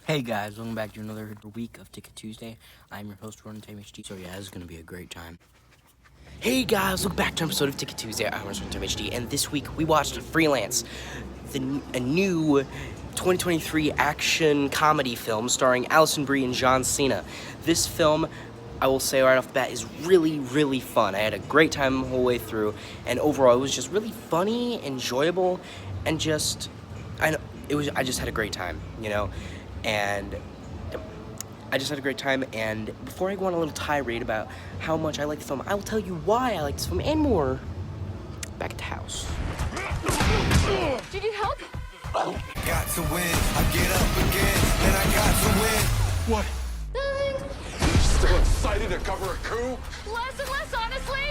Hey guys, welcome back to another week of Ticket Tuesday. I'm your host, Ron HD. So yeah, this is going to be a great time. Hey guys, welcome back to an episode of Ticket Tuesday. I'm Ron HD, and this week we watched Freelance, a new 2023 action comedy film starring Alison Brie and John Cena. This film, I will say right off the bat, is really, really fun. I had a great time the whole way through, and overall it was just really funny, enjoyable, and I just had a great time, and I just had a great time. And before I go on a little tirade about how much I like the film, I will tell you why I like this film and more back at the house. Do you need help? Got to win. I get up again, and I got to win. What? Still excited to cover a coup? Less and less, honestly.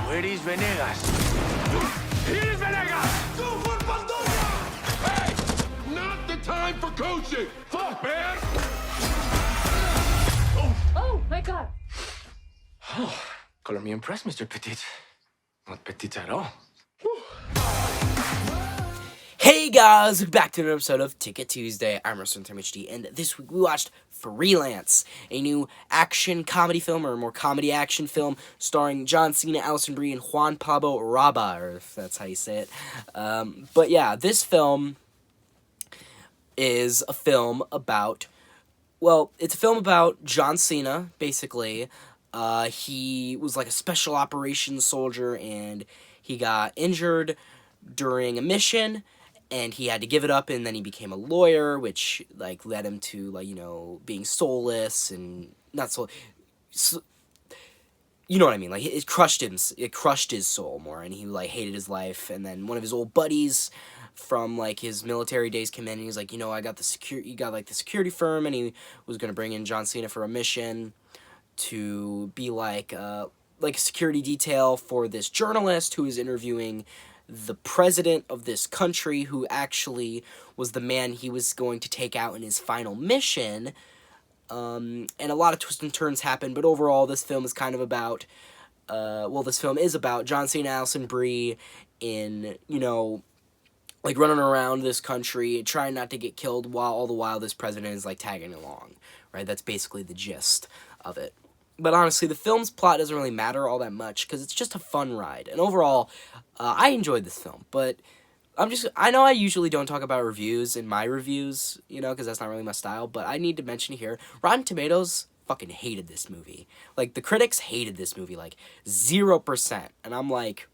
Where is Venegas? Here is Venegas! Go for Pandonia! Hey! Not the time for coaching! Fuck, man! Oh, my God. Oh, color me impressed, Mr. Petit. Not petit at all. Hey guys, back to another episode of Ticket Tuesday. I'm Russell HD, and this week we watched Freelance, a new action comedy film, or more comedy action film, starring John Cena, Alison Brie, and Juan Pablo Raba, or if that's how you say it. But yeah, this film is a film about, it's a film about John Cena, basically. He was like a special operations soldier, and he got injured during a mission, and he had to give it up, and then he became a lawyer, which, led him to, being soulless, and not soul... So, you know what I mean? It crushed him. It crushed his soul more, and he, hated his life. And then one of his old buddies from, his military days came in, and he's like, I got the security firm, and he was going to bring in John Cena for a mission to be, a security detail for this journalist who is interviewing the president of this country, who actually was the man he was going to take out in his final mission. And a lot of twists and turns happen, but overall this film is kind of about, this film is about John Cena, Alison Brie in, running around this country, trying not to get killed, all the while this president is, tagging along, right? That's basically the gist of it. But honestly, the film's plot doesn't really matter all that much, because it's just a fun ride. And overall, I enjoyed this film, but I know I usually don't talk about reviews in my reviews, because that's not really my style, but I need to mention here, Rotten Tomatoes fucking hated this movie. The critics hated this movie, 0%. And I'm like,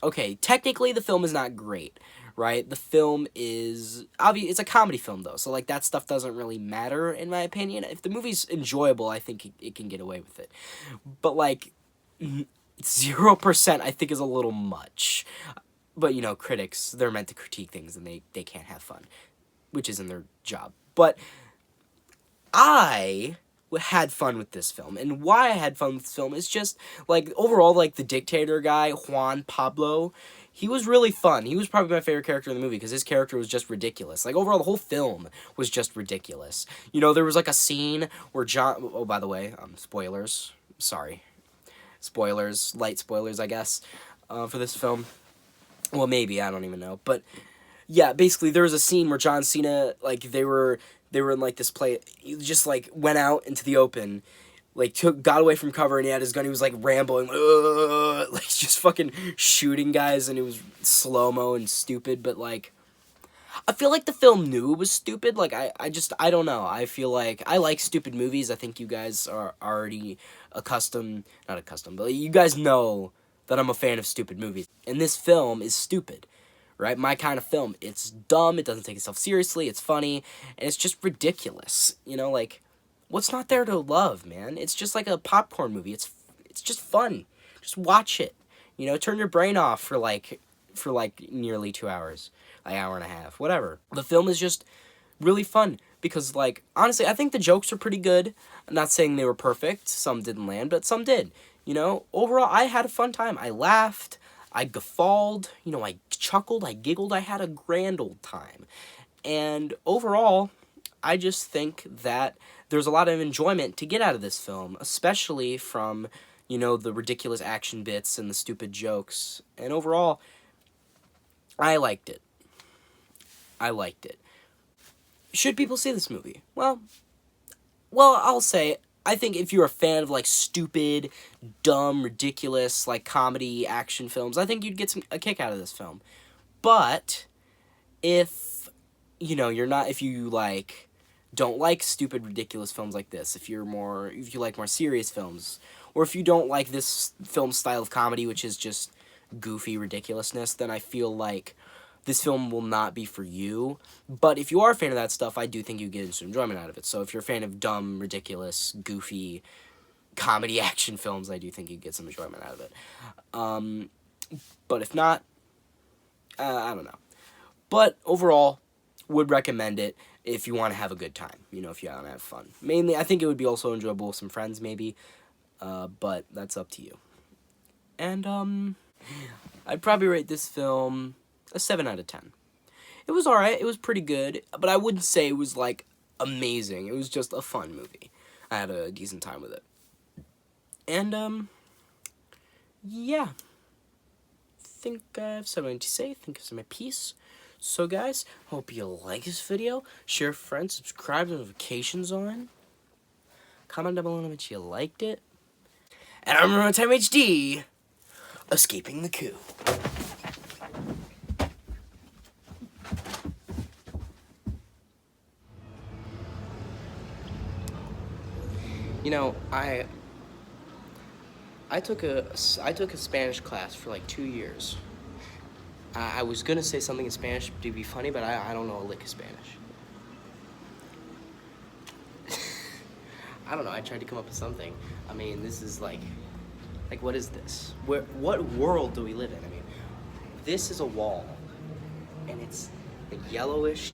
okay, technically the film is not great, right? The film is, it's a comedy film, though, so, that stuff doesn't really matter, in my opinion. If the movie's enjoyable, I think it can get away with it. But, 0% I think is a little much. But, critics, they're meant to critique things, and they can't have fun, which isn't their job. But I had fun with this film, and why I had fun with this film is just, overall, the dictator guy, Juan Pablo, he was really fun. He was probably my favorite character in the movie, because his character was just ridiculous. Overall, the whole film was just ridiculous. There was, a scene where John... Oh, by the way, spoilers. Sorry. Spoilers. Light spoilers, I guess, for this film. Well, maybe, I don't even know. But, yeah, basically, there was a scene where John Cena, they were in, this play, he just, went out into the open, got away from cover, and he had his gun, he was, rambling, just fucking shooting guys, and it was slow-mo and stupid, but, I feel like the film knew it was stupid. I don't know. I feel like I like stupid movies. I think you guys are already not accustomed, but you guys know that I'm a fan of stupid movies. And this film is stupid, right? My kind of film. It's dumb, it doesn't take itself seriously, it's funny, and it's just ridiculous. What's not there to love, man? It's just like a popcorn movie. It's just fun. Just watch it. Turn your brain off for nearly 2 hours. An hour and a half, whatever. The film is just really fun because, honestly, I think the jokes are pretty good. I'm not saying they were perfect. Some didn't land, but some did. Overall, I had a fun time. I laughed. I guffawed. I chuckled. I giggled. I had a grand old time. And overall, I just think that there's a lot of enjoyment to get out of this film, especially from, the ridiculous action bits and the stupid jokes. And overall, I liked it. should people see this movie? Well, I'll say, I think if you're a fan of, like, stupid, dumb, ridiculous, like, comedy, action films, I think you'd get a kick out of this film. But, if, you know, if you, like, don't like stupid, ridiculous films like this, if you like more serious films, or if you don't like this film style of comedy, which is just goofy ridiculousness, then I feel like this film will not be for you. But if you are a fan of that stuff, I do think you get some enjoyment out of it. So if you're a fan of dumb, ridiculous, goofy, comedy action films, I do think you get some enjoyment out of it. But if not, I don't know. But overall, would recommend it if you want to have a good time. You know, if you want to have fun. Mainly, I think it would be also enjoyable with some friends, maybe. But that's up to you. And, I'd probably rate this film a 7 out of 10. It was alright, it was pretty good, but I wouldn't say it was, like, amazing. It was just a fun movie. I had a decent time with it. And, yeah. Think I have something to say. Think it's my piece. So, guys, hope you like this video. Share with friends, subscribe, notifications on. Comment down below how much you liked it. And I'm Remote Time HD, escaping the coup. You know, I took a Spanish class for like 2 years. I was gonna say something in Spanish to be funny, but I don't know a lick of Spanish. I don't know. I tried to come up with something. I mean, this is like what is this? What world do we live in? I mean, this is a wall, and it's like yellowish.